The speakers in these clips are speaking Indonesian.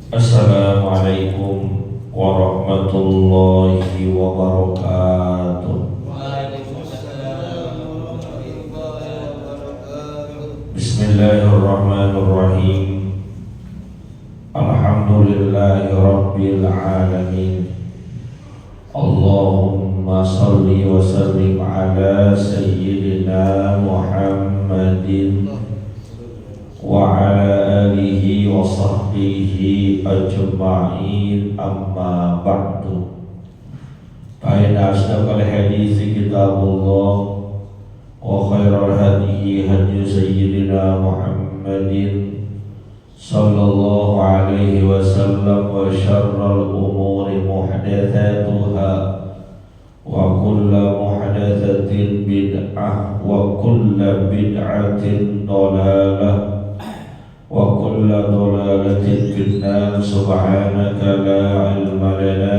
Assalamualaikum warahmatullahi wabarakatuh. Waalaikumsalam warahmatullahi wabarakatuh. Bismillahirrahmanirrahim. Alhamdulillahi rabbil alamin. Allahumma salli wa sallim ala sayyidina Muhammadin wa ala alihi wa sahbihi ajma'in, amma ba'du. Fa inna asdaqal hadithi kitabullah wa khairal hadyi hadyu sayyidina Muhammadin sallallahu alaihi wasallam, wa syarral umuri muhdatsatuha wa kullu muhdatsatin bid'ah wa kullu bid'atin dhalalah wa kullu dhalalatin finnar. Subhanaka la ilma lana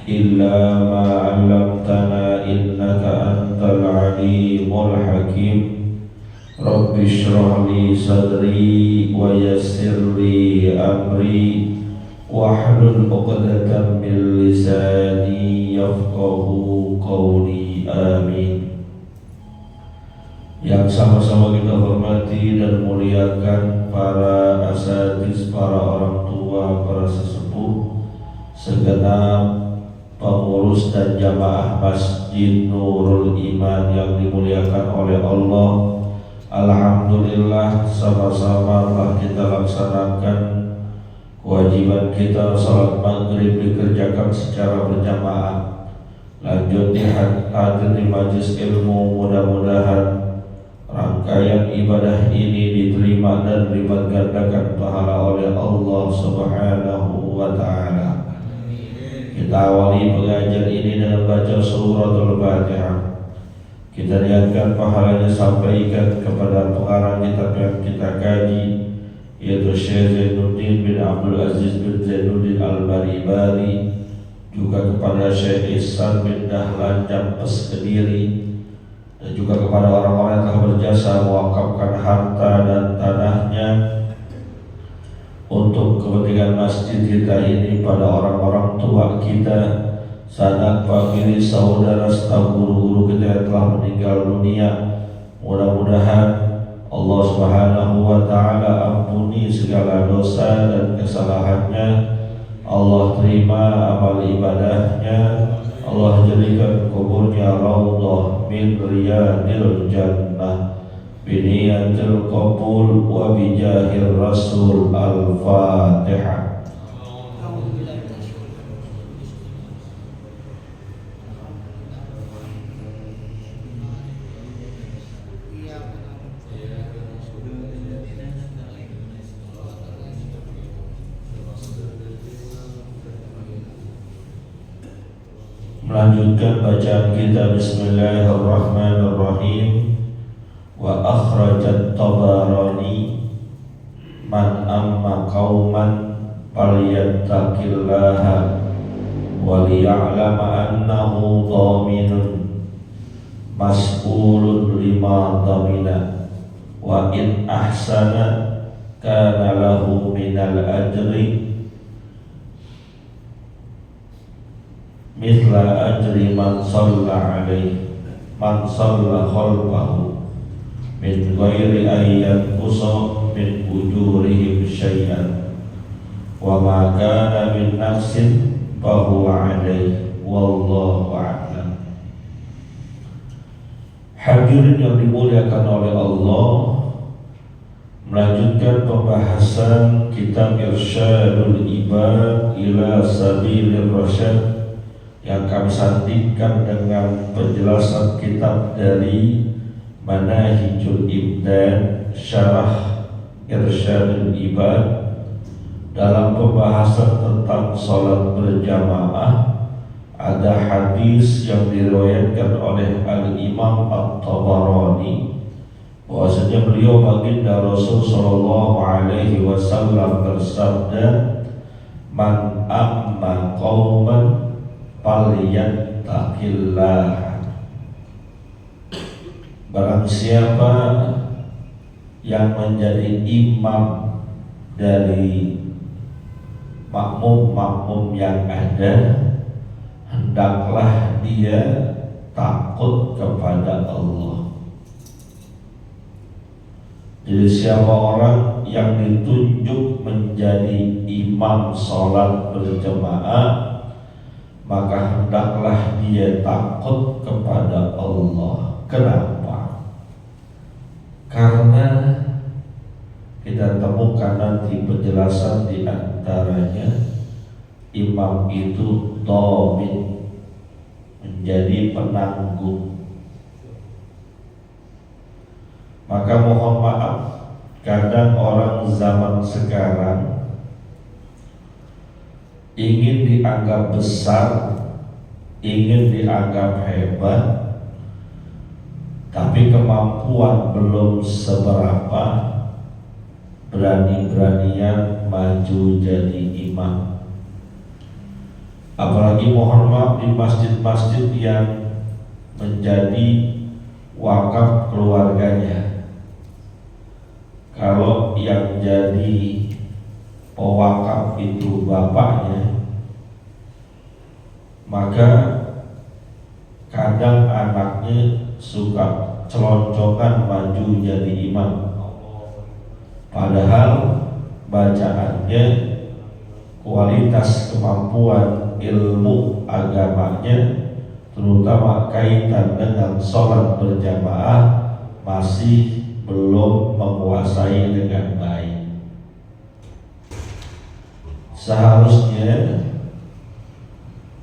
illa ma 'allamtana innaka antal alimul hakim. Rabbi shrah li sadri wa yassir li amri wahlul 'uqdatam min lisani yafqahu qawli. Amin. Yang sama-sama kita hormati dan muliakan para asatiz, para orang tua, para sesepuh, segenap pengurus dan jamaah Masjid Nurul Iman yang dimuliakan oleh Allah. Alhamdulillah, sama-sama telah kita laksanakan kewajiban kita salat maghrib dikerjakan secara berjamaah. Lanjut hadir di majelis ilmu, mudah-mudahan rangkaian ibadah ini diterima dan dilipat gandakan pahala oleh Allah Subhanahu wa ta'ala. Kita awali pengajian ini dengan baca suratul Fatihah. Kita niatkan pahalanya sampaikan kepada pengarang kitab yang kita kaji, yaitu Syekh Zainuddin bin Abdul Aziz bin Zainuddin Al-Baribari, juga kepada Syekh Ihsan bin Dahlan Jampes Kediri, dan juga kepada orang-orang yang telah berjasa mewakafkan harta dan tanahnya untuk kepentingan masjid kita ini, pada orang-orang tua kita, sanak famili, saudara, staf, guru-guru kita yang telah meninggal dunia. Mudah-mudahan Allah Subhanahu wa ta'ala ampuni segala dosa dan kesalahannya. Allah terima amal ibadahnya. Allah jadikan kuburnya raudhah min riyadil jannah biniyatil qabul wa bijahir rasul. Al-Fatihah. Melanjutkan bacaan kita. Bismillahirrahmanirrahim. Wa akhrajat Tabarani man amma qauman falyattaqillaha wa liya'lama annahu dhaminun mas'ulun lima dhamina wa in ahsana kana lahu minal ajri mithla ajri man shalla alaihi man shalla khalfahu min ghairi ayyan qusa min ujurihim syai'an wa ma kana min nafsin fahuwa alaihi wallahu a'lam. Hadirin yang dimuliakan oleh Allah, melanjutkan pembahasan kitab Irsyadul Ibad ila Sabilir Rasyad yang kami sandingkan dengan penjelasan kitab dari Manahijul Ibdan Syarah Irsyadul Ibad. Dalam pembahasan tentang salat berjamaah, ada hadis yang diriwayatkan oleh Al-Imam At-Tabarani bahwasanya beliau baginda Rasul sallallahu alaihi wasallam bersabda, "Man amma qauman falyattaqillah." Barang siapa yang menjadi imam dari makmum-makmum yang ada, hendaklah dia takut kepada Allah. Jadi siapa orang yang ditunjuk menjadi imam sholat berjamaah, maka hendaklah dia takut kepada Allah. Kenapa? Karena kita temukan nanti penjelasan di antaranya, imam itu dhamin, menjadi penanggung. Maka mohon maaf, kadang orang zaman sekarang ingin dianggap besar, ingin dianggap hebat, tapi kemampuan belum seberapa, berani-beranian maju jadi imam. Apalagi mohon maaf di masjid-masjid yang menjadi wakaf keluarganya. Kalau yang jadi pewakaf itu bapaknya, maka kadang anaknya suka celoncokan maju jadi imam, padahal bacaannya, kualitas kemampuan ilmu agamanya, terutama kaitan dengan sholat berjamaah, masih belum menguasai dengan baik. Seharusnya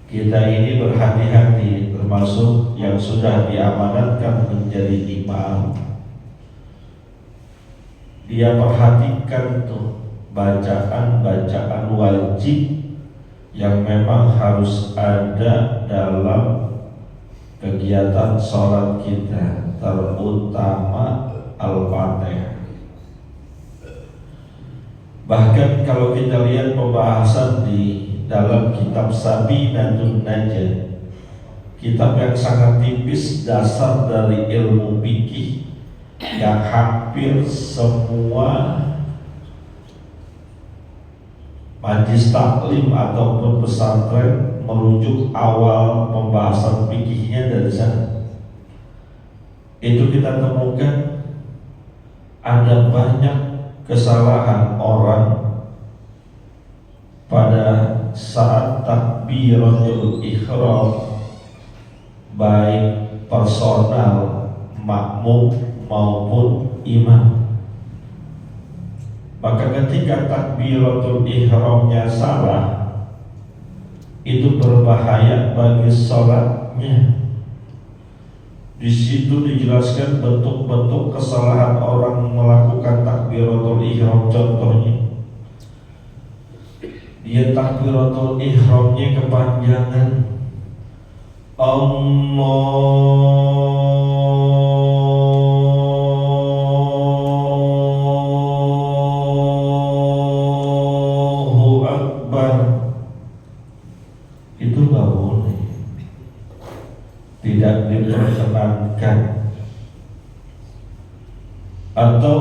kita ini berhati-hati, termasuk yang sudah diamanatkan menjadi imam. Dia perhatikan tuh bacaan-bacaan wajib yang memang harus ada dalam kegiatan sholat kita, terutama Al-Fatihah. Bahkan kalau kita lihat pembahasan di dalam kitab Sabinatun Najah, kitab yang sangat tipis, dasar dari ilmu fikih, yang hampir semua majlis taklim ataupun pesantren merujuk awal pembahasan fikihnya dari sana. Itu kita temukan ada banyak kesalahan orang pada saat takbiratul ihram, baik personal, makmum maupun imam. Maka ketika takbiratul ihramnya salah, itu berbahaya bagi sholatnya. Di situ dijelaskan bentuk-bentuk kesalahan orang melakukan takbiratul ihram. Contohnya, dia takbiratul ihramnya kepanjangan, Allahu Akbar. Itu nggak boleh, tidak diperkenankan. Atau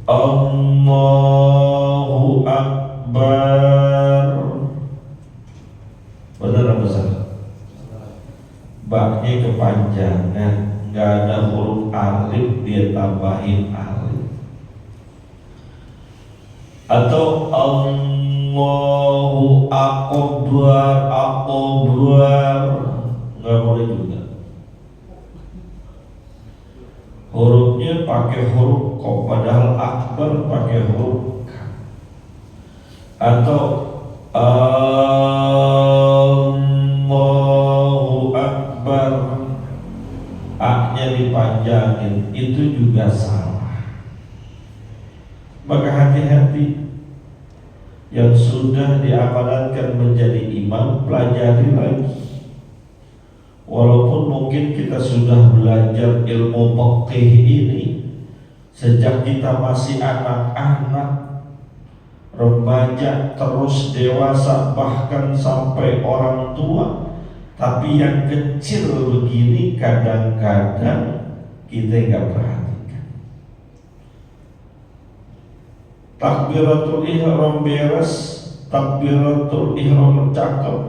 Allahu Akbar, benar apa salah? Baknya kepanjangan, nggak ada huruf alif, dia tambahin alif. Atau Allahu Akbar, nggak boleh juga. Hurufnya pakai huruf kok, padahal akbar pakai huruf k. Atau Allahu Akbar, a-nya dipanjangin, itu juga salah. Maka hati-hati, yang sudah diamanatkan menjadi imam, pelajari lagi. Walaupun mungkin kita sudah belajar ilmu fikih ini sejak kita masih anak-anak, remaja, terus dewasa, bahkan sampai orang tua, tapi yang kecil begini kadang-kadang kita nggak perhatikan. Takbiratul ihram beres, takbiratul ihram cakep,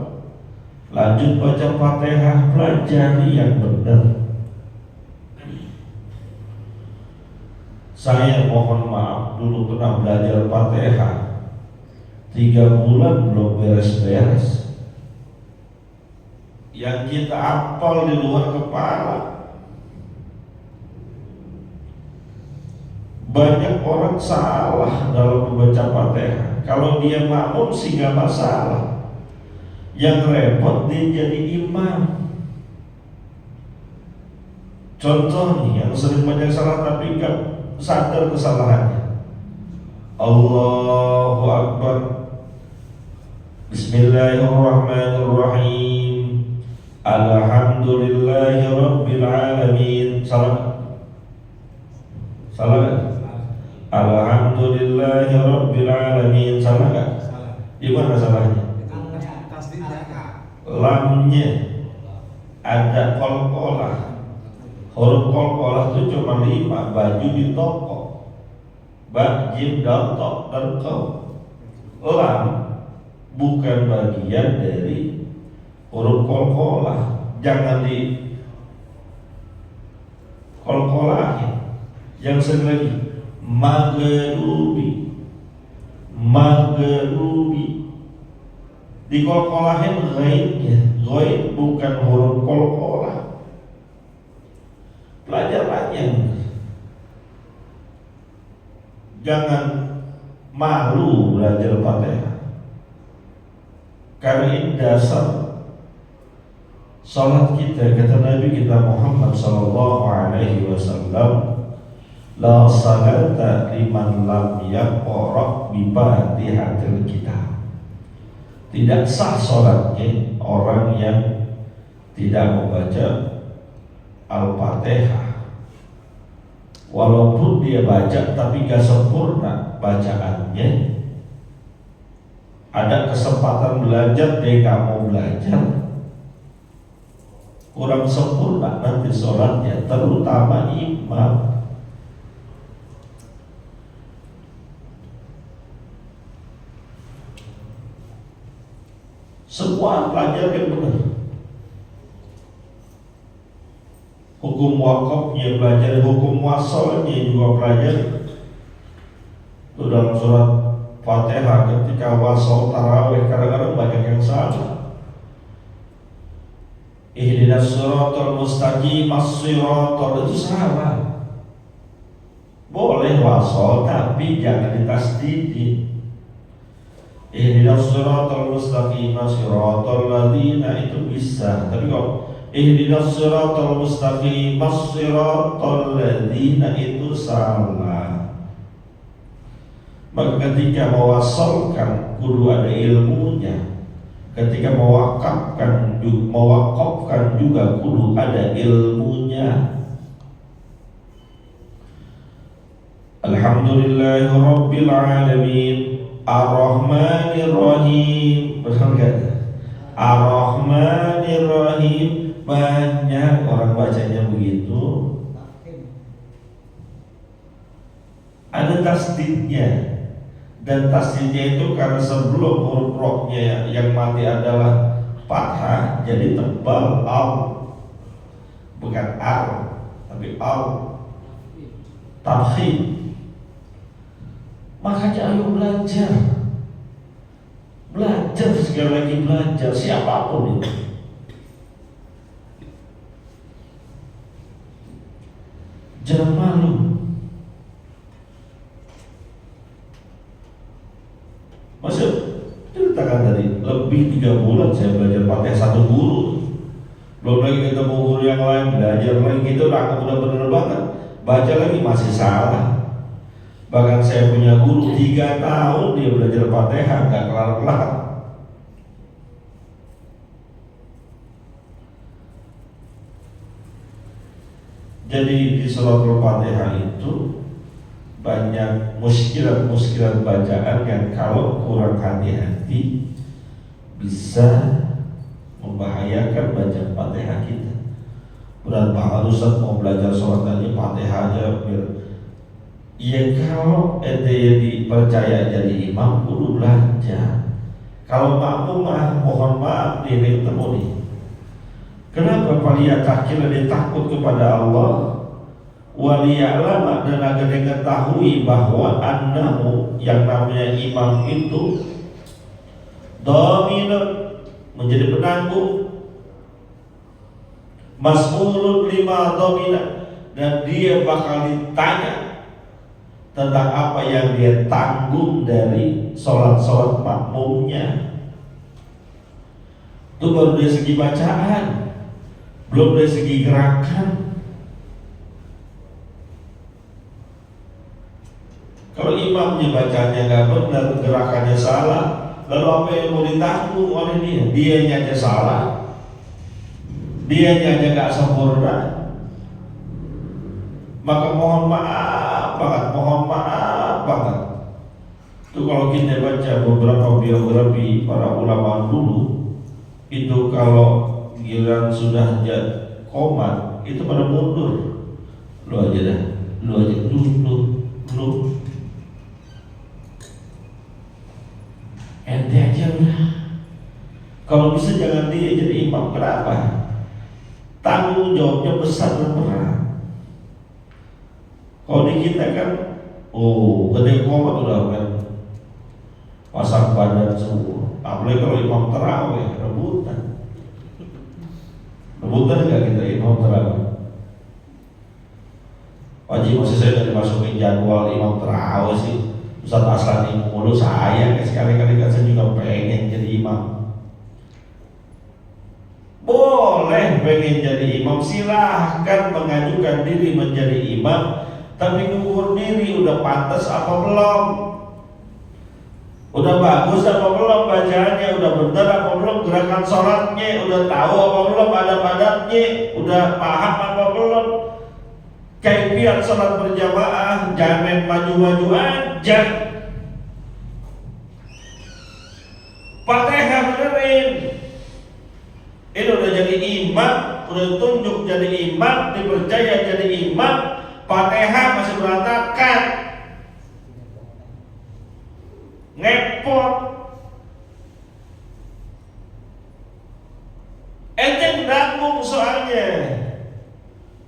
lanjut baca Fatihah, pelajari yang benar. Saya mohon maaf dulu pernah belajar Fatihah 3 bulan belum beres-beres. Yang kita hafal di luar kepala. Banyak orang salah dalam membaca Fatihah. Kalau dia makmum sih gak masalah. Yang repot dia jadi imam. Contoh nih, yang sering banyak salah tapi gak sadar kesalahannya. Allahu Akbar, Bismillahirrahmanirrahim, Alhamdulillahi Rabbil Alamin. Salah? Salah gak? Alhamdulillahi Rabbil Alamin. Salah gak? Di mana salahnya? Lamnya ada qalqalah. Huruf qalqalah itu cuma 5. Baju di toko, ba, jim, dal, tok, dan kau. Lam bukan bagian dari huruf qalqalah. Jangan di qalqalahin. Yang sering lagi maghdubi, maghdubi di qalqalahin ghaibnya. Ghaib bukan huruf qalqalah. Pelajarannya jangan malu belajar Fatihah, karena ini dasar salat kita. Kata Nabi kita Muhammad sallallahu alaihi wasallam, la salata liman lam yaqra bi Fatihatil kitab. Tidak sah salatnya orang yang tidak membaca Al-Fatihah. Walaupun dia baca tapi gak sempurna bacaannya. Ada kesempatan belajar, dia gak mau belajar, kurang sempurna nanti sholatnya, terutama imam. Semua pelajar yang benar. Hukum wakafnya belajar, hukum wasolnya juga belajar. Itu dalam surat Fatihah ketika wasol tarawih kadang-kadang banyak yang salah. Ihdinas siratal mustaqim, as-siratal, itu salah. Boleh wasol tapi jangan ditasdidin. Ihdinas siratal mustaqim, as-siratal ladzina, itu bisa. Tapi kalau ihdinas siratal mustaqim, as-siratal ladzina, itu salah. Maka ketika mewasalkan kudu ada ilmunya. Ketika mewakafkan juga kudu ada ilmunya. Alhamdulillahi Rabbil Alamin, Ar-Rahmanir-Rahim. Betul gak? Ar-Rahmanir-Rahim. Banyak orang bacanya begitu. Ada tasdidnya. Dan tasdidnya itu karena sebelum huruf roknya yang mati adalah fathah, jadi tebal al, bukan al, tapi al, tafkhim. Makanya ayo belajar sekali lagi belajar, siapapun itu. Jangan malu. Maksud ceritakan tadi lebih 3 bulan saya belajar Fatihah 1 guru. Belum lagi ketemu guru yang lain, belajar lagi, gitu udah bener banget. Baca lagi masih salah. Bahkan saya punya guru 3 tahun dia belajar Fatihah gak kelar-kelar. Jadi di surat Al-Fatihah itu banyak muskilat bacaan yang kalau kurang hati-hati bisa membahayakan bacaan Fatihah kita. Berat banget Ustaz mau belajar sholat tadi Fatihah aja biar. Ya kalau ente dipercaya jadi imam kudu belajar. Kalau makmum mohon maaf nih, ketemu nih. Kenapa faliyatakhil, dia takut kepada Allah, waliya'lama, dan agar dia ketahui bahwa annahu, yang namanya imam itu dhaminun, menjadi penanggung, mas'ulun lima dhamina, dan dia bakal ditanya tentang apa yang dia tanggung dari sholat makmumnya. Itu baru dari segi bacaan, belum dari segi gerakan. Kalau imamnya bacanya nggak benar, gerakannya salah, lalu apa yang mau ditanggung oleh dia? Dianya aja salah, dianya aja nggak sempurna. Maka mohon maaf banget. Itu kalau kita baca beberapa biografi para ulama dulu, itu kalau giliran sudah komat itu pada mundur. Lu aja ente aja udah. Kalau bisa jangan dia jadi imam. Kenapa? Tanggung jawabnya besar dan berat. Kalau di kita kan, ketika komat udah kan pasang badan semua. Apalagi kalau imam tarawih, rebutan nggak kita imam tarawih? Wajib masih saya dari masukin jadwal imam tarawih sih. Ustaz Aslani mulu saya, sekali-kali kan saya juga pengen jadi imam. Boleh pengen jadi imam, silahkan mengajukan diri menjadi imam, tapi ngukur diri udah pantas apa belum, udah bagus apa belum bacaannya, udah benar apa belum gerakan sholatnya, udah tahu apa belum ada padatnya, udah paham apa belum kaifiat sholat berjamaah. Jangan maju-maju aja. Fatihah benerin. Ini udah jadi imam, udah tunjuk jadi imam, dipercaya jadi imam, Fatihah masih berantakan, ngepot. Ente nanggung soalnya.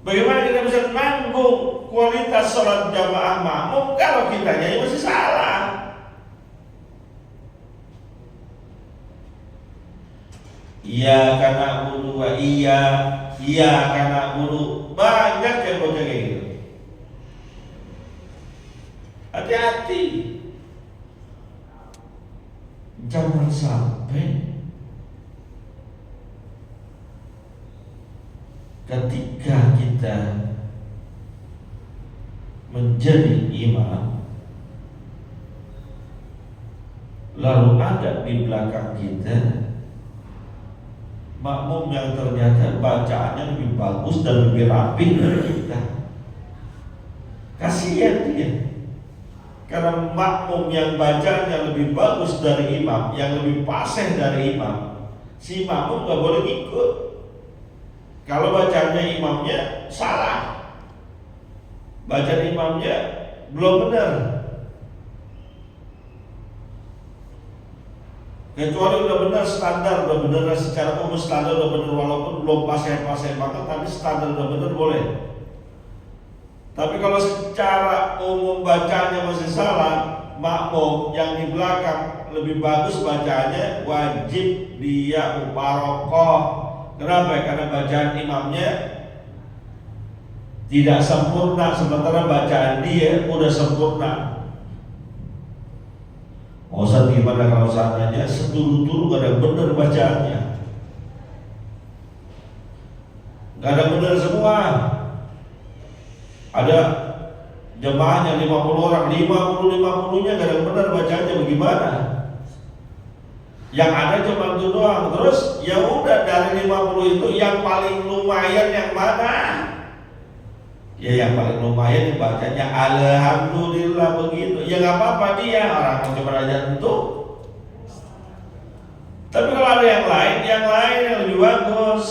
Bagaimana kita bisa nanggung kualitas sholat jamaah makmum kalau kitanya masih salah? Iya karena bulu, iya karena bulu, banyak yang bocah kayak gitu. Hati-hati, jangan sampai ketika kita menjadi imam, lalu ada di belakang kita makmum yang ternyata bacaannya lebih bagus dan lebih rapi dari kita. Kasihan dia, karena makmum yang bacanya lebih bagus dari imam, yang lebih fasih dari imam, si makmum gak boleh ikut kalau bacanya imamnya salah, bacaan imamnya belum benar. Kecuali udah benar standar, udah benar secara umum standar udah benar, walaupun belum pasien banget, tapi standar udah benar boleh. Tapi kalau secara umum bacanya masih salah, makmum yang di belakang lebih bagus bacanya, wajib dia mubarokoh. Kenapa? Karena bacaan imamnya tidak sempurna, sementara bacaan dia udah sempurna. Ustaz gimana kalau seandainya seturu-turu gak ada benar bacaannya, gak ada benar semua, ada jemaahnya 50 orang, 50-50-nya gak ada benar bacaannya, bagaimana? Yang ada cuma itu doang. Terus ya udah, dari 50 itu yang paling lumayan yang mana? Ya yang paling lumayan bacanya alhamdulillah begitu. Ya nggak apa-apa, dia orang yang cuma aja itu. Tapi kalau ada yang lain yang lebih bagus.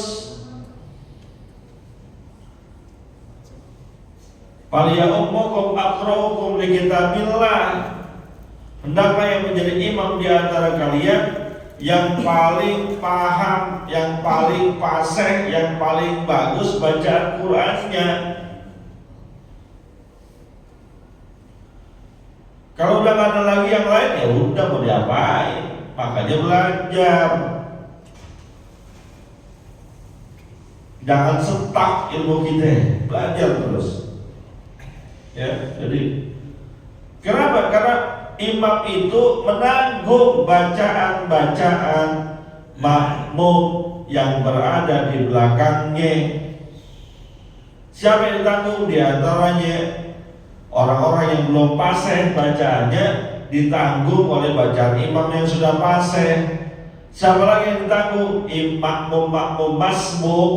Faliya ummukum aqra'ukum li kitabillah. Hendaklah yang menjadi imam di antara kalian yang paling paham, yang paling fasih, yang paling bagus bacaan Qur'annya. Kalau udah gak ada lagi yang lain, ya udah mau diapain? Makanya belajar. Jangan stuck ilmu kita, belajar terus. Ya, jadi kenapa? Karena imam itu menanggung bacaan-bacaan makmum yang berada di belakangnya. Siapa yang ditanggung? Di antaranya orang-orang yang belum fasih bacaannya ditanggung oleh bacaan imam yang sudah fasih. Siapa lagi yang ditanggung? Makmum masbuk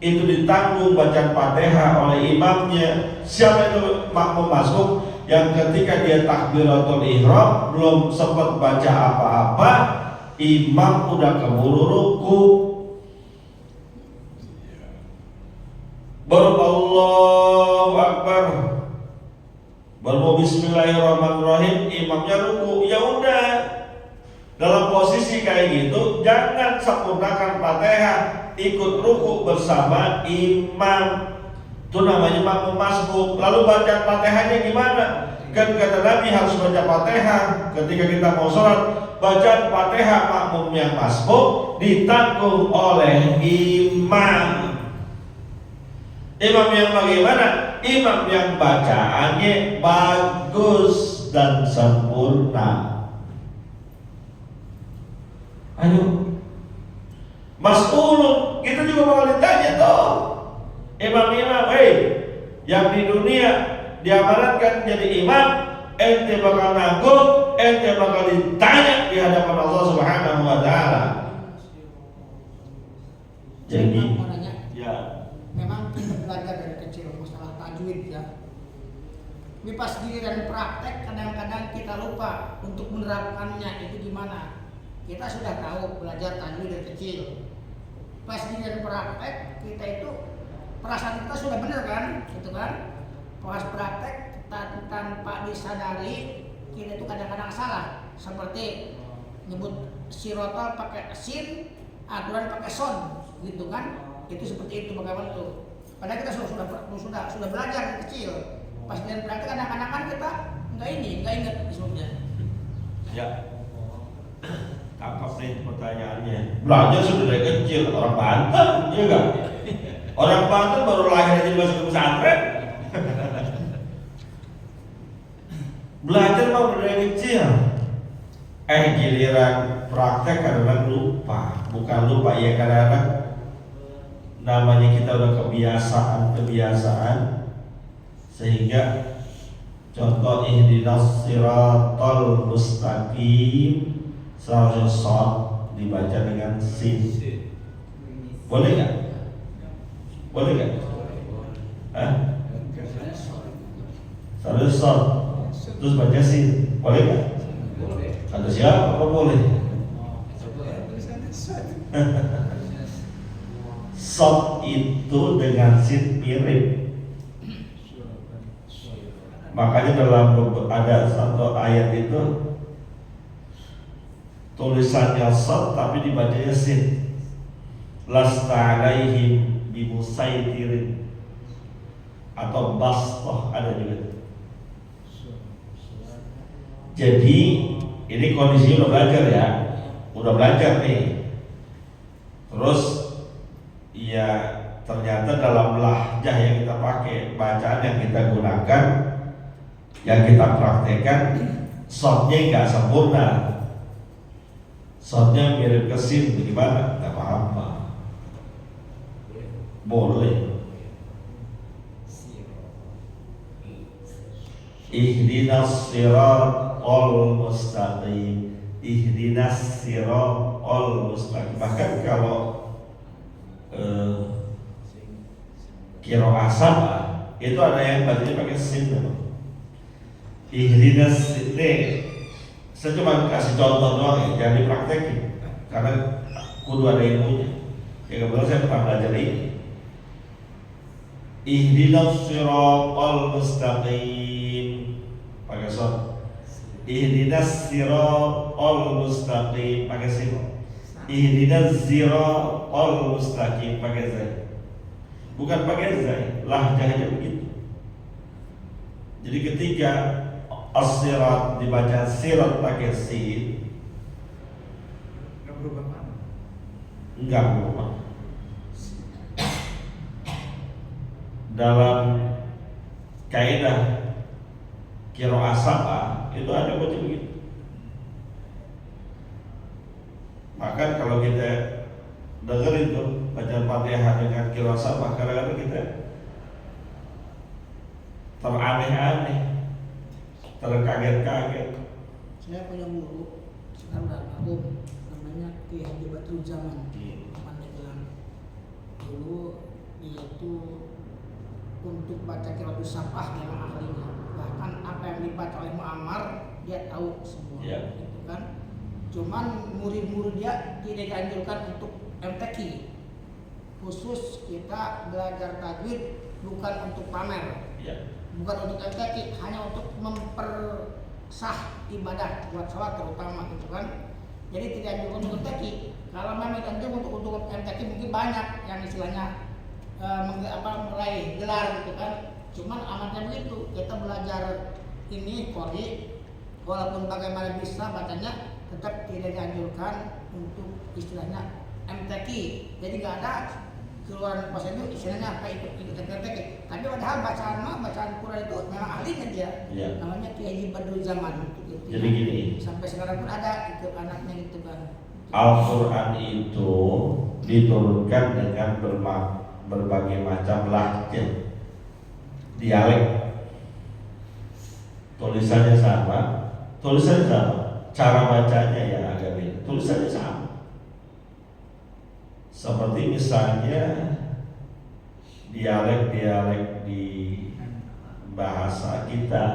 itu ditanggung bacaan Fatihah oleh imamnya. Siapa itu makmum masbuk? Yang ketika dia takbiratul ihram belum sempat baca apa-apa, imam udah keburu ruku. Baru Allahu Akbar, baru Bismillahirrahmanirrahim, imamnya ruku. Ya udah, dalam posisi kayak gitu jangan sempurnakan Fatihah, ikut ruku bersama imam. Itu namanya makmum masbuk. Lalu baca Fatihahnya gimana? Kan kata Nabi harus baca Fatihah ketika kita mau sholat. Bacaan Fatihah makmum yang masbuk ditanggung oleh imam. Imam yang bagaimana? Imam yang bacaannya bagus dan sempurna. Ayo, mas'ulun, kita juga bakal ditanya tuh. Imam-imam, yang di dunia diamanatkan jadi imam, ente bakal nanggung, ente bakal ditanya di hadapan Allah Subhanahu wa Ta'ala. Jadi, ya. Memang kita belajar dari kecil masalah tajwid ya. Tapi pas giliran praktek kadang-kadang kita lupa untuk menerapkannya itu gimana. Kita sudah tahu belajar tajwid dari kecil. Pas giliran praktek kita itu perasaan kita sudah benar kan, gitu kan? Pas praktek tanpa disadari kita itu kadang-kadang salah. Seperti nyebut sirotol pakai sin, aturan pakai son, gitu kan? Itu seperti itu bagaimana tuh? Padahal kita sudah belajar dari kecil. Pas giliran praktek kadang-kadang kan kita nggak ingat sebelumnya. Ya. Tangkap nih pertanyaannya. Belajar sudah dari kecil, orang Banten, iya enggak? Orang Banten baru lahir aja masuk ke pesantren. Belajar mau dari kecil. Giliran praktek kadang-kadang lupa. Bukan lupa ya, kadang-kadang namanya kita udah kebiasaan sehingga contoh ihdinas siratal mustaqim seharusnya shad dibaca dengan sin. Boleh nggak? Boleh nggak? Seharusnya shad terus baca sin. Boleh nggak? Kata siapa? Apa boleh? Shad itu dengan sin mirip. Makanya dalam ada satu ayat itu tulisannya shad tapi dibacanya sin. Lasta alaihim bimusaitirin atau bastah ada juga. Jadi ini kondisinya udah belajar ya, udah belajar nih. Terus ya ternyata dalam lahjah yang kita pakai, bacaan yang kita gunakan, yang kita praktekkan, shadnya nggak sempurna. Shadnya mirip ke sin, bagaimana? Nggak paham Pak. Boleh. Ihdinas siratal mustaqim. Ihdinas siratal mustaqim. Bahkan kalau qiraah sama itu ada yang bacanya pakai sin. Ihdinas ini saya cuma kasih contoh doang ya, jangan dipraktekin karena kudu ada ilmunya. Ya kebetulan saya pernah belajar ini. Ihdinas siratal mustaqim pakai shad. Ihdinas siratal mustaqim pakai sin. Ihdinas siratal mustaqim pakai zai. Bukan pakai zai, lahjahnya begitu. Jadi ketika as-sirat dibaca sirat pakai sin, Nggak berubah mana? enggak berubah. Dalam kaidah qiraah sab'ah itu ada baca begitu. Maka kalau kita dengar itu bacaan Fatihah dengan qiraah sab'ah, kadang-kadang kita teraneh-aneh, terkaget-kaget. Saya punya guru sekarang almarhum namanya Ki Haji Badrul Zaman. Pandeglang. Dulu dia itu untuk baca qiraat sab'ah memang ahlinya. Bahkan apa yang dibaca oleh Muammar dia tahu semua. Ya. Gitu kan. Cuman murid-murid dia tidak dianjurkan untuk MTQ. Khusus kita belajar tajwid bukan untuk pamer. Ya. Bukan untuk MTQ, hanya untuk mempersah ibadah buat sholat terutama gitu kan. Jadi tidak dianjurkan untuk MTQ. Kalau memang dianjurkan untuk MTQ mungkin banyak yang istilahnya meraih gelar gitu kan. Cuman amatnya begitu, kita belajar ini qori walaupun bagaimana bisa bacanya tetap tidak dianjurkan untuk istilahnya MTQ. Jadi nggak ada keluaran pas itu istilahnya apa ikut MTQ. Tapi padahal bacaan Quran itu memang ahlinya dia. Ya. Namanya Ki Haji Badrul Zaman gitu. Jadi gini, Sampai sekarang pun ada itu anaknya gitu kan. Al-Quran itu diturunkan dengan berbagai macam lahjah, dialek, tulisannya sama, cara bacanya yang agak beda, tulisannya sama. Seperti misalnya dialek-dialek di bahasa kita,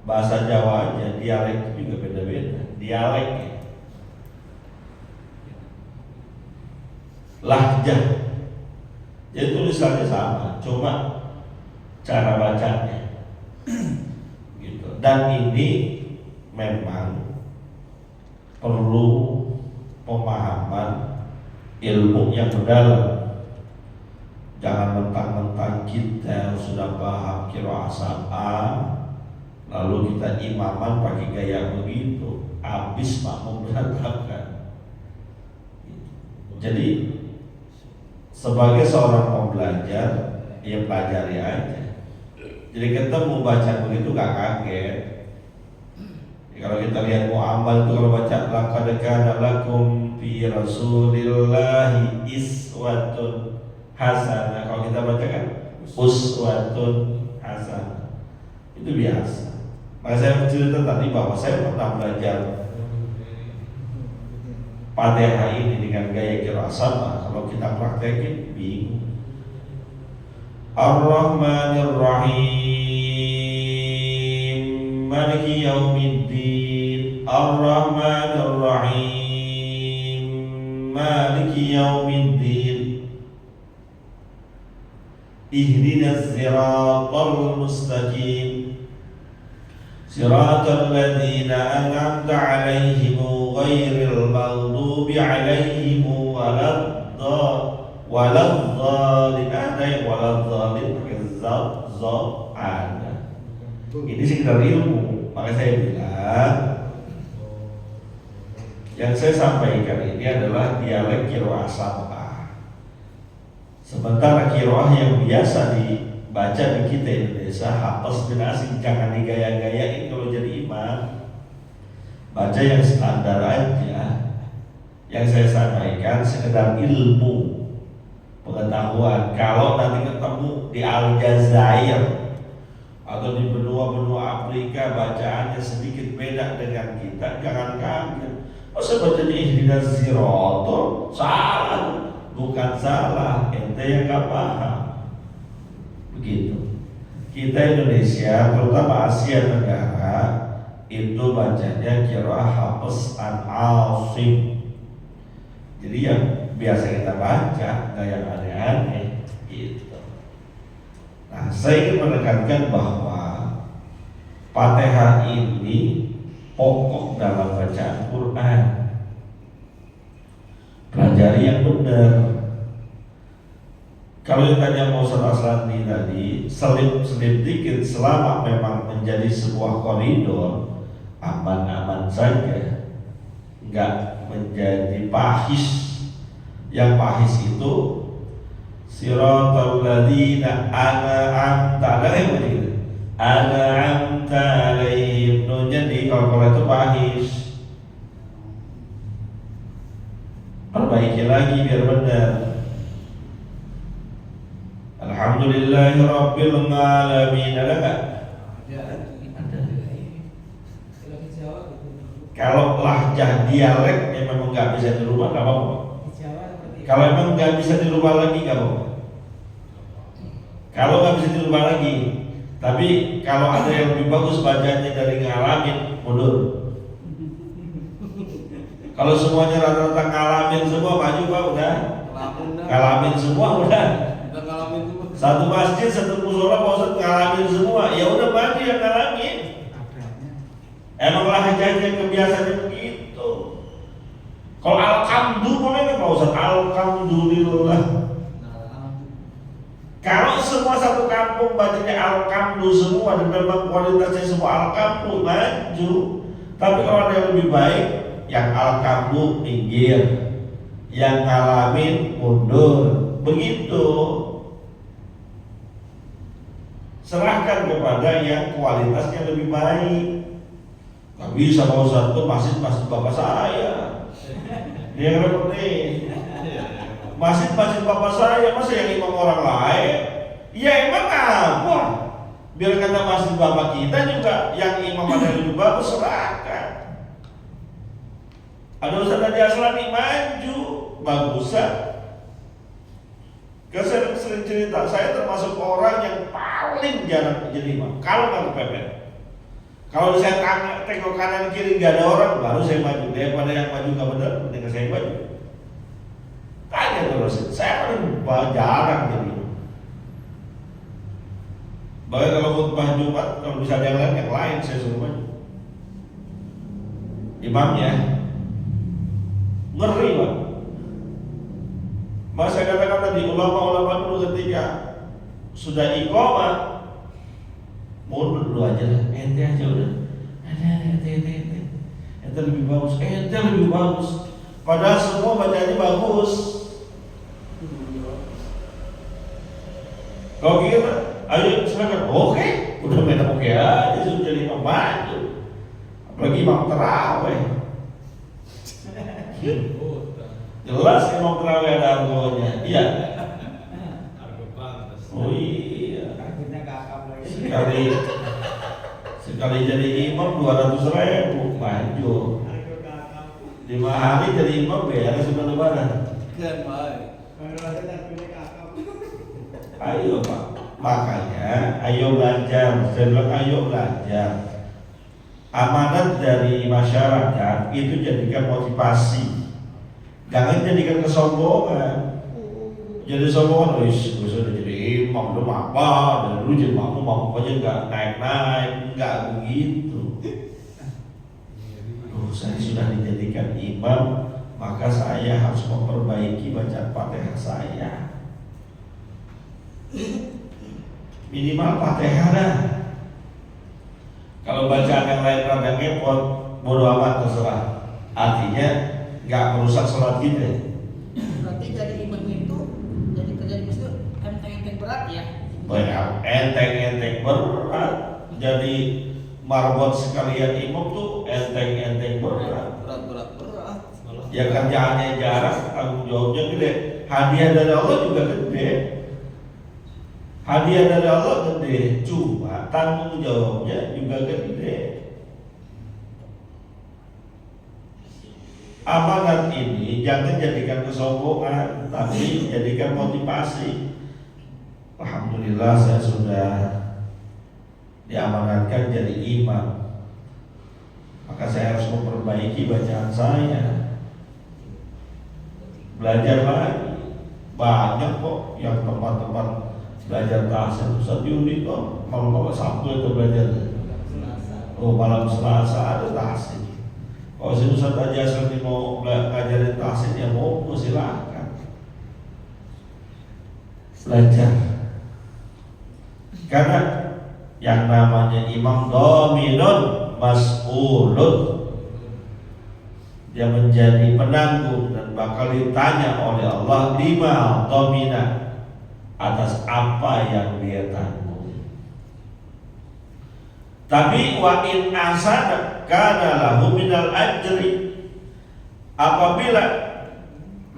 bahasa Jawa aja dialek itu juga beda-beda, dialeknya. Lahjah, jadi tulisannya sama, cuma cara bacanya gitu. Dan ini memang perlu pemahaman ilmu yang mendalam. Jangan mentang-mentang kita sudah paham qiraah sab'ah lalu kita imaman pakai gaya begitu, habis makmum berantakan. Jadi sebagai seorang pembelajar, ya pelajari aja. Jadi ketemu baca begitu gak kaget. Kalau kita lihat muamal itu kalau baca laqad kana lakum fi rasulillahi iswatun hasanah. Kalau kita baca kan uswatun hasanah. Itu biasa. Maka saya cerita tadi bahwa saya pernah belajar Fatihah ini dengan gaya qiraah sama. Kalau kita praktekin bingung. Ar-Rahmanir Rahim Maliki Yaumiddin. Ar-Rahmanir Rahim Maliki Yaumiddin. Ihdinas siratal mustaqim Siratal ladzina an'amta 'alaihim ghairil maghdubi 'alaihim waladdallin. Ada yang waladdallin pakai za ada. Ini sekedar ilmu. Maka saya bilang yang saya sampaikan ini adalah dialek qiraah sab'ah. Sementara qiraah yang biasa dibaca di kita Indonesia, hafaz bin asing, jangan digaya-gayain kalau jadi imam. Baca yang standar aja. Yang saya sampaikan sekedar ilmu, pengetahuan. Kalau nanti ketemu di Aljazair atau di benua-benua Afrika bacaannya sedikit beda dengan kita, jangan kaget. Masa bacanya ihdinas siratal? Salah. Bukan salah, ente yang gak paham. Begitu. Kita Indonesia, terutama Asia Tenggara, itu bacanya qiraah Hafs an Asim. Jadi yang biasa kita baca, gak yang aneh-aneh gitu. Nah, saya ingin menekankan bahwa Fatihah ini pokok dalam bacaan Quran. Pelajari yang benar. Kalau yang tanya mau Ustaz Aslani tadi, selip-selip dikit selama memang menjadi sebuah koridor, aman-aman saja, nggak menjadi pahis. Yang pahis itu siratal ladzina an'amta alaihim, an'amta alaihim. Jadi kalau itu pahis, perbaiki lagi biar benar. Alhamdulillahirabbil alamin. Ada enggak? Ada. Kalau lahjah dialeknya memang nggak bisa dirubah, nggak apa-apa. Kalau memang nggak bisa dirubah lagi, nggak apa-apa. Kalau nggak bisa dirubah lagi, tapi kalau ada yang lebih bagus bacanya dari ngalamin, mundur. Kalau semuanya rata-rata ngalamin semua, maju Pak, udah. Ngalamin semua, udah. Satu masjid, satu musola, Pak Ustadz ngalamin semua, ya udah maju yang ngalamin. Emang lahjahnya kebiasaannya begitu. Kalau alhamdulillah boleh nggak Pak Ustadz? Alhamdulillah. Kalau semua satu kampung bacanya alhamdulillah semua dan memang kualitasnya semua alhamdulillah, maju. Tapi kalau ada yang lebih baik, yang alhamdulillah minggir, yang ngalamin mundur, begitu. Serahkan kepada yang kualitasnya lebih baik. Gak bisa Pak Ustadz, itu masjid bapak saya. Dia repot nih. Masjid bapak saya, masa yang imam orang lain? Ya emang apa? Biar kata masjid bapak kita juga yang imam ada yang lebih bagus, serahkan. Ada Ustadz Haji Aslani maju, bagusan. Saya sering cerita, saya termasuk orang yang paling jarang jadi imam. Kalau nggak kepepet, kalau saya tengok kanan kiri nggak ada orang, baru saya maju. Daripada yang maju nggak benar, mending saya maju. Tanya terus, saya paling jarang jadi imam. Bahkan kalau khutbah Jumat, kalau bisa ada yang lain saya suruh maju. Imamnya ngeri Pak. Mas saya katakan tadi, ulama-ulama dulu ketika sudah iqamah mundur dulu aja lah, ente aja udah. Ente lebih bagus, ente lebih bagus. Padahal semua bacaannya bagus. Kalau gitu, ayo silakan. Oke, udah main oke aja sudah jadi imam maju. Apalagi imam terawih. Jelas imam terawih ada argonya. Iya. Oh iya. Sekali jadi imam 200.000 maju. 5 hari jadi imam beres sudah lebaran. Ayo Pak. Makanya ayo belajar. Saya bilang ayo belajar. Amanat dari masyarakat itu jadikan motivasi. Jangan jadikan kesombongan. Jadi sombongan, gue sudah jadi imam, udah apa? Dan dulu jadi makmum aja nggak naik-naik, nggak begitu. Saya sudah dijadikan imam, maka saya harus memperbaiki bacaan Fatihah saya. Minimal Fatihah dah. Kalau bacaan yang lain rada ngepot, bodo amat terserah. Artinya nggak merusak sholat kita. Berarti jadi imam itu, jadi kerja di masjid enteng-enteng berat ya? Banyak enteng-enteng berat. Jadi marbot sekalian imam tuh enteng-enteng berat. Berat. Ya kerjaannya jarang, tanggung jawabnya gede. Hadiah dari Allah juga gede. Hadiah dari Allah gede, cuma tanggung jawabnya juga gede. Amanat ini jangan jadikan kesombongan, tapi jadikan motivasi. Alhamdulillah saya sudah diamanatkan jadi imam, maka saya harus memperbaiki bacaan saya. Belajar lagi, banyak kok yang tempat-tempat belajar tahsin. Ustaz Yudi kok malam Sabtu itu belajar. Oh malam Selasa ada tahsin. Kalau si Ustaz aja asal mau ngajarin tahsin ya mau silakan belajar. Karena yang namanya imam dominun mas'ulun, dia menjadi penanggung dan bakal ditanya oleh Allah lima domina, atas apa yang dia tanggung. Tapi wa in asana kana lahu minal ajri, apabila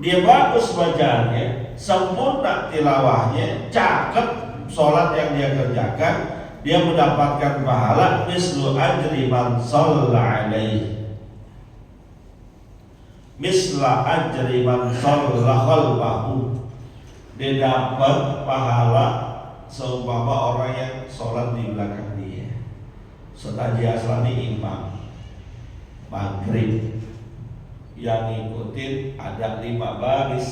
dia bagus bacaannya, sempurna tilawahnya, cakep sholat yang dia kerjakan, dia mendapatkan pahala mislu ajri man shalla alaihi, misla ajri man shalla khalfahu, dia dapat pahala seumpama orang yang sholat di belakang dia. Setaji aslani imam maghrib yang ngikutin ada 5 baris,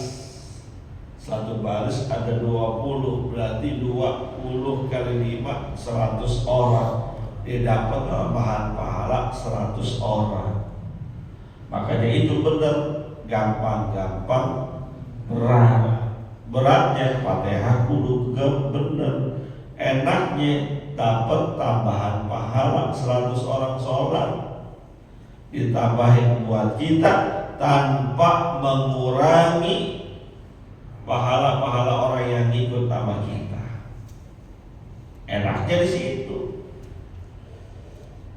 satu baris ada 20, berarti 20 kali 5 100 orang, dia dapat tambahan pahala 100 orang. Makanya itu benar, gampang-gampang berat. Beratnya Fatihah kudu bener, enaknya dapat tambahan pahala 100 orang sholat, ditambahin buat kita tanpa mengurangi pahala-pahala orang yang ikut sama kita. Enaknya di situ.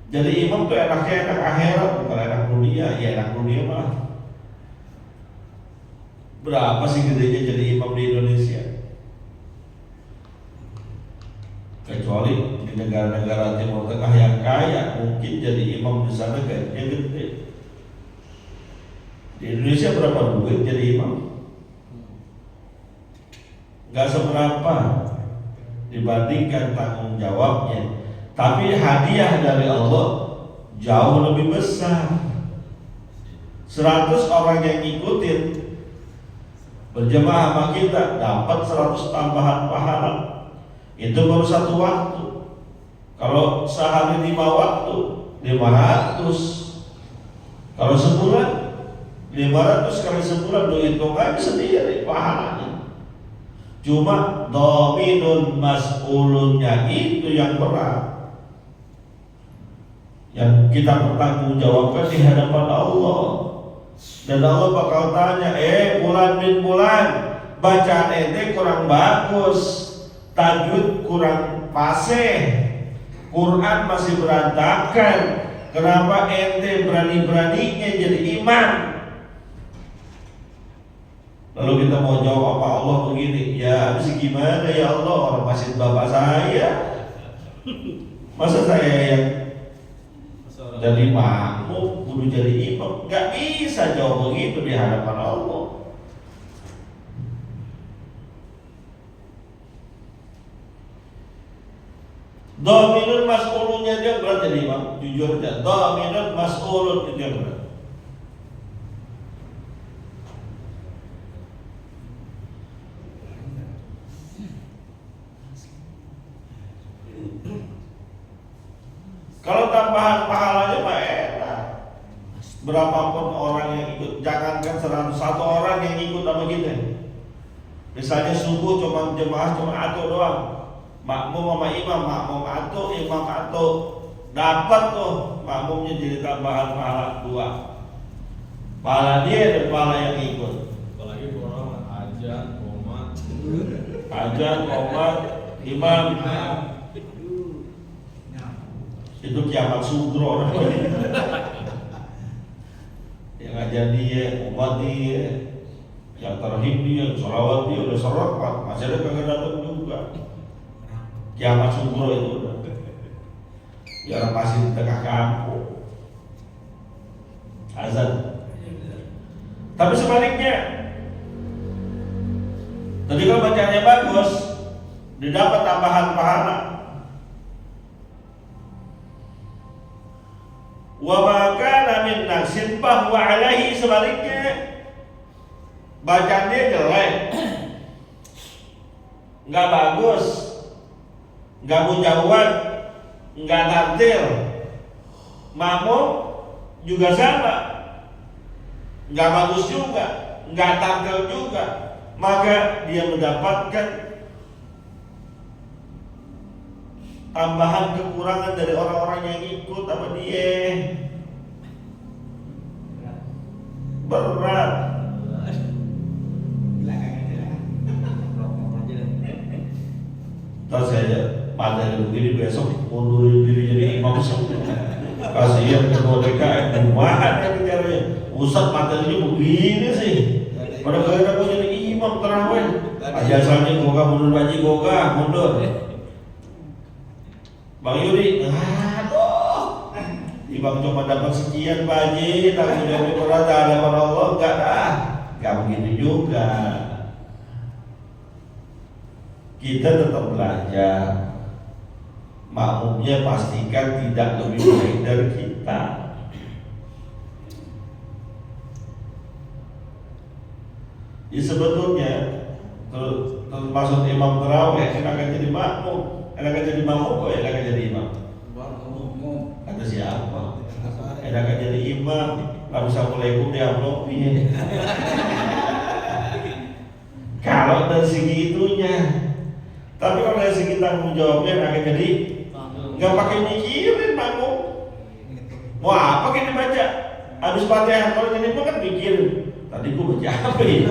Jadi imam tuh enaknya enak akhirat, bukan enak dunia. Ya enak dunia mah berapa sih gedenya jadi imam di Indonesia? Kecuali di negara-negara Timur Tengah yang kaya, mungkin jadi imam di sana gajinya gede. Di Indonesia berapa duit jadi imam? Gak seberapa dibandingkan tanggung jawabnya. Tapi hadiah dari Allah jauh lebih besar. 100 orang yang ngikutin berjemaah sama kita dapat 100 tambahan pahala. Itu baru satu waktu. Kalau sehari 5 waktu 500. Kalau sebulan 500 kali sebulan, lu hitung aja sendiri pahalanya. Cuma dominun mas'ulunnya itu yang berat, yang kita bertanggungjawabkan di hadapan Allah. Dan Allah bakal tanya, bulan bin bulan, bacaan ente kurang bagus, tajwid kurang fasih, Quran masih berantakan, kenapa ente berani-beraninya jadi imam? Lalu kita mau jawab apa Allah begini, ya habis gimana ya Allah, orang masih bapak saya, masa saya yang jadi makmum kudu jadi imam? Gak bisa jawab begitu di hadapan Allah. Dominun mas'ulunnya dia berat jadi imam, jujur aja. Dominun mas'ulun dia berat. Kalau tambahan pahalanya mah enak. Berapapun orang yang ikut, jangankan 101 orang yang ikut sama kita. Misalnya subuh cuma jemaah cuma atuh doang, makmum sama imam, makmum atuh, imam atuh, dapat tuh makmumnya jadi tambahan pahala 2. Pahala dia dan pahala yang ikut. Apalagi orang Ajan, komat, imam. Itu kiamat sugro. Yang ajan dia, umat dia, yang terhim dia, sholawat dia, udah sorokat, masih ada kagak datang juga. Kiamat sugro itu udah. Ya orang masih di tengah kampung. Azan. Tapi sebaliknya, tadi kalau bacaannya bagus, didapat tambahan pahala. Wa ma kana min naqsin bahwa alaihi, sebaliknya bacaannya jelek, nggak bagus, nggak mujawad, nggak tartil, makmum juga sama, nggak bagus juga, nggak tampil juga, maka dia mendapatkan tambahan kekurangan dari orang-orang yang ikut sama dia. Berat. Terus saya pada begini besok mundurin diri jadi imam semua. Kasihan ketua DKM, gimana ya bicaranya? Ustaz materinya begini sih. Pada kira aku jadi imam terawih. Ajasannya goga mundur baji goga mundur. Bang Yuri, aduh, imam cuma dapat sekian baji, tanggung jawabnya berat ada pada Allah, enggak dah, enggak begitu juga. Kita tetap belajar. Makmumnya pastikan tidak lebih baik dari kita. Ya sebetulnya termasuk imam tarawih akan jadi makmum, akan jadi makmum kok akan jadi imam. Kata siapa? Akan jadi imam. Lalu assalamualaikum dia amplop ini. Kalau dari segi itunya, tapi kalau dari segi tanggung jawabnya akan jadi nggak pakai mikirin makmum. Mau apa kita baca? Habis Fatihah kalau jadi kan mikirin. Tadi gua baca apa ini?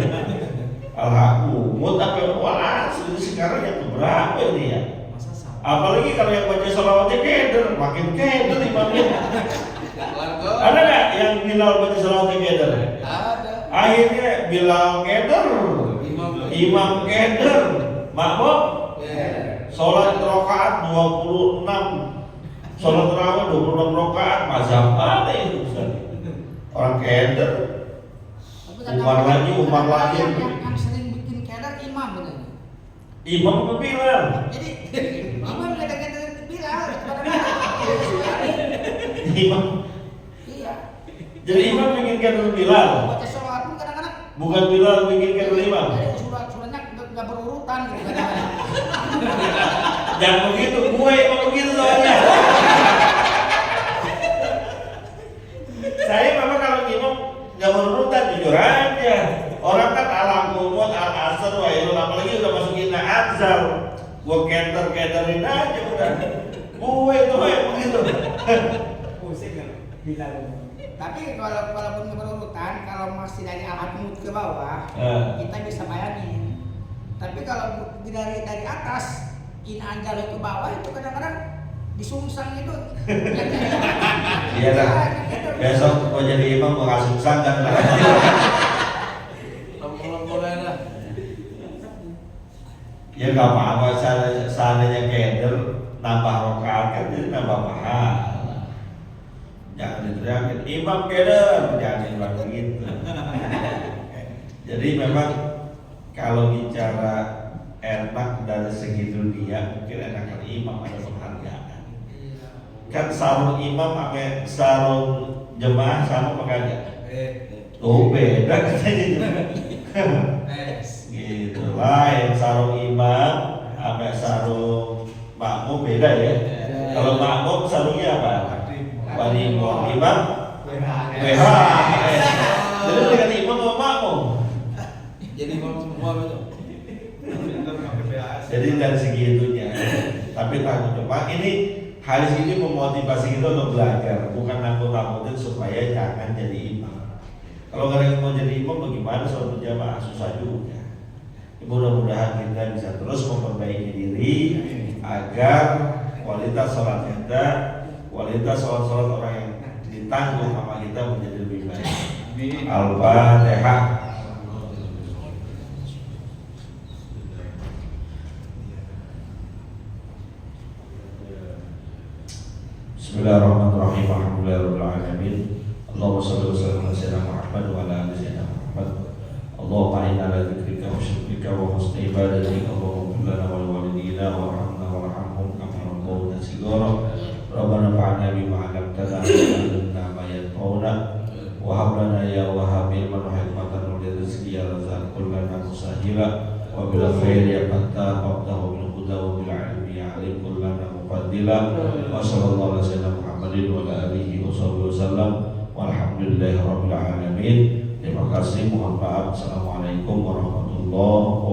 Alhamdulillah apa wah sekarang yang keberapa ini ya? Apalagi kalau yang baca sholawatnya keder, makin keder imamnya. Ada nggak yang Bilal baca sholawatnya keder? Ada. Akhirnya Bilal keder, imam keder, makmum. Sholat rakaat 26, sholat tarawih 26 rakaat, mazhab mana itu Ustaz? Orang keder. Umar lagi. Yang sering bikin keder imam benar. Imam apa Bilal? Jadi imam keder Bilal. Imam. Iya. Jadi imam bikin keder Bilal. Baca sholat pun kadang-kadang. Bukan Bilal bikin keder imam. Jadi suratnya nggak berurutan gitu. Jangan begitu, gue emang begitu soalnya. Saya memang kalau imam nggak berurutan jujur aja. Orang kan al-qumut, al-asr, wa ilul, apalagi udah masukin azal. Gue keder-kederin aja udah. Gue itu yang begitu. Pusing kan? Bilal. Tapi walaupun berurutan, kalau masih dari al-qumut ke bawah, kita bisa bayangin. Tapi kalau dari atas, anjal ke bawah itu kadang-kadang disungsang itu. Iya lah. Besok mau jadi imam mau kasih sungsang kan lah. Ya nggak apa-apa, seandainya keder nambah rakaat kan jadi nambah pahala. Jangan diteriakin imam keder, jangan bilang begitu. Jadi memang kalau bicara enak dari segi dunia mungkin enakan imam ada penghargaan. Kan sarung imam sama sarung jemaah sama apa kagak? Oh beda katanya. Gitu lain sarung imam sama sarung makmum beda ya. Kalau makmum sarungnya apa? Panimo imam WH. Jadi dengan imam sama makmum. Jadi imam semua betul. Jadi dari segi itunya, tapi tanggung jawab ini hadis ini memotivasi kita untuk belajar, bukan nakut-nakutin supaya jangan jadi imam. Kalau kalian mau jadi imam, bagaimana sholat berjamaah? Susah juga. Mudah-mudahan kita bisa terus memperbaiki diri agar kualitas sholat kita, kualitas sholat orang yang ditanggung sama kita menjadi lebih baik. Al-Fatihah. Bismillahirrahmanirrahim. Alhamdulillahirabbil alamin. Allahumma shalli wa sallim ala sayyidina Muhammad wa ala ali sayyidina Muhammad. Allahumma inna ala dzikrika wa syukrika wa husni ibadatika. Allahumma ighfir lana wa liwalidina warhamna warhamhum kama rabbawna shighara. Rabbana fa'alna bima 'allamtana wa 'allimna ma yanfa'una wa hab lana ya wahhab ilman wa hikmatan wa rizqi ya razzaq kullana musahila wa bil khairi ya fattah wa bil huda wa bil 'ilmi ya 'alim kullana mufaddila wa sallallahu alaihi wa sallam Muhammadin wa ala alihi wa sahbihi wasallam wa Walhamdulillahirabbil alamin. Terima kasih, mohon maaf. Assalamualaikum warahmatullahi wabarakatuh.